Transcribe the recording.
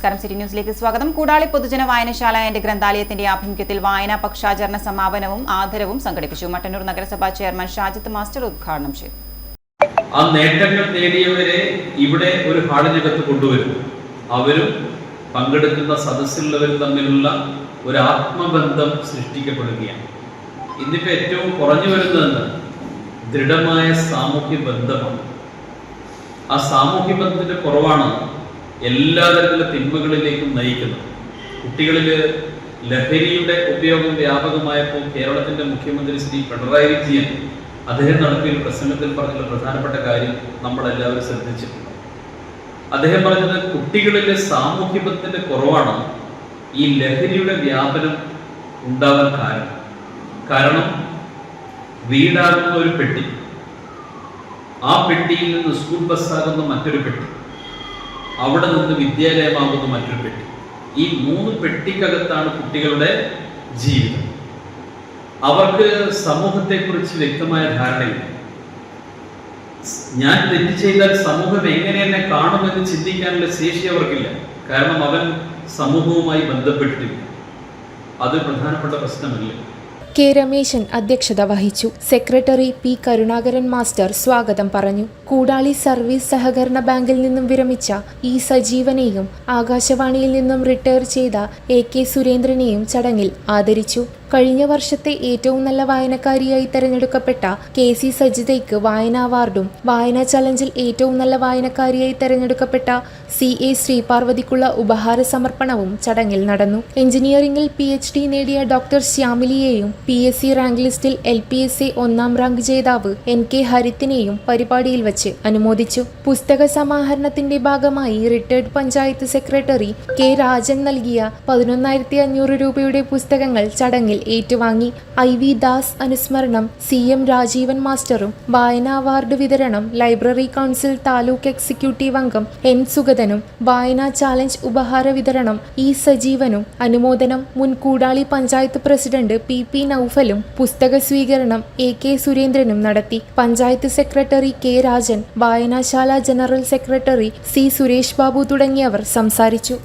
നമസ്കാരം, സിറ്റി ന്യൂസിലേക്ക് സ്വാഗതം. കൂടാളി പൊതുജന വായനശാല ആൻഡ് ഗ്രന്ഥാലയത്തിന്റെ ആഭിമുഖ്യത്തിൽ വായനാ പക്ഷാചരണ സമാപനവും ആദരവും സംഘടിപ്പിച്ചു. മട്ടന്നൂർ നഗരസഭാ ചെയർമാൻ ഷാജിത്ത് മാസ്റ്റർ ഉദ്ഘാടനം ചെയ്തു. ആ നേട്ടങ്ങൾ നേടിയവരെ ഇവിടെ ഒരു ഹാളിനകത്ത് കൊണ്ടുവരും. അവരും പങ്കെടുക്കുന്ന സദസ്സിലുള്ളവരും തമ്മിലുള്ള ഒരു ആത്മബന്ധം സൃഷ്ടിക്കപ്പെടുകയാണ്. ഇന്നിപ്പോൾ ഏറ്റവും കുറഞ്ഞു വരുന്നതെന്ന് ദൃഢമായ സാമൂഹ്യ ബന്ധമാണ്. ആ സാമൂഹ്യ ബന്ധത്തിന്റെ കുറവാണ് എല്ലാ തരത്തിലുള്ള തിന്മകളിലേക്കും നയിക്കുന്നത്. കുട്ടികളിൽ ലഹരിയുടെ ഉപയോഗം വ്യാപകമായപ്പോൾ കേരളത്തിന്റെ മുഖ്യമന്ത്രി ശ്രീ പിണറായി വിജയൻ അദ്ദേഹം നടത്തിയ പ്രസംഗത്തിൽ പറഞ്ഞുള്ള പ്രധാനപ്പെട്ട കാര്യം നമ്മളെല്ലാവരും ശ്രദ്ധിച്ചിട്ടുണ്ട്. അദ്ദേഹം പറഞ്ഞത് കുട്ടികളിലെ സാമൂഹ്യ ബന്ധത്തിന്റെ കുറവാണ് ഈ ലഹരിയുടെ വ്യാപനം ഉണ്ടാവാൻ കാരണം വീടാകുന്ന ഒരു പെട്ടി, ആ പെട്ടിയിൽ നിന്ന് സ്കൂൾ ബസ്സാകുന്ന മറ്റൊരു പെട്ടി, അവിടെ നിന്ന് വിദ്യാലയമാകുന്ന മറ്റൊരു പെട്ടി. ഈ 3 പെട്ടിക്കകത്താണ് കുട്ടികളുടെ ജീവിതം. അവർക്ക് സമൂഹത്തെക്കുറിച്ച് വ്യക്തമായ ധാരണയില്ല. ഞാൻ തെറ്റ് ചെയ്താൽ സമൂഹം എങ്ങനെ എന്നെ കാണുമെന്ന് ചിന്തിക്കാനുള്ള ശേഷി അവർക്കില്ല. കാരണം അവൻ സമൂഹവുമായി ബന്ധപ്പെട്ടിട്ടില്ല. അത് പ്രധാനപ്പെട്ട പ്രശ്നമല്ല. കെ രമേശൻ അധ്യക്ഷത വഹിച്ചു. സെക്രട്ടറി പി കരുണാകരൻ മാസ്റ്റർ സ്വാഗതം പറഞ്ഞു. കൂടാളി സർവീസ് സഹകരണ ബാങ്കിൽ നിന്നും വിരമിച്ച ഇ സജീവനെയും ആകാശവാണിയിൽ നിന്നും റിട്ടയർ ചെയ്ത AK സുരേന്ദ്രനെയും ചടങ്ങിൽ ആദരിച്ചു. കഴിഞ്ഞ വർഷത്തെ ഏറ്റവും നല്ല വായനക്കാരിയായി തെരഞ്ഞെടുക്കപ്പെട്ട KC സജിതയ്ക്ക് വായനാ അവാർഡും വായനാ ചലഞ്ചിൽ ഏറ്റവും നല്ല വായനക്കാരിയായി തെരഞ്ഞെടുക്കപ്പെട്ട CA ശ്രീപാർവതിക്കുള്ള ഉപഹാര സമർപ്പണവും ചടങ്ങിൽ നടന്നു. എഞ്ചിനീയറിംഗിൽ PhD നേടിയ ഡോക്ടർ ശ്യാമിലിയെയും PSC റാങ്ക് ലിസ്റ്റിൽ LPSA 1ാം റാങ്ക് ജേതാവ് NK ഹരിത്തിനെയും പരിപാടിയിൽ വച്ച് അനുമോദിച്ചു. പുസ്തക സമാഹരണത്തിന്റെ ഭാഗമായി retired panchayat secretary K Rajan നൽകിയ 11,500 രൂപയുടെ പുസ്തകങ്ങൾ ചടങ്ങിൽ ഏറ്റുവാങ്ങി. IV ദാസ് അനുസ്മരണം CM രാജീവൻ മാസ്റ്ററും വായനാ അവാർഡ് വിതരണം ലൈബ്രറി കൗൺസിൽ താലൂക്ക് എക്സിക്യൂട്ടീവ് അംഗം N സുഗതനും വായനാ ചാലഞ്ച് ഉപഹാര വിതരണം E സജീവനും അനുമോദനം മുൻ കൂടാളി പഞ്ചായത്ത് പ്രസിഡന്റ് PP നൌഫലും പുസ്തക സ്വീകരണം AK സുരേന്ദ്രനും നടത്തി. പഞ്ചായത്ത് സെക്രട്ടറി K രാജൻ, വായനാശാല general secretary C Suresh Babu തുടങ്ങിയവർ സംസാരിച്ചു.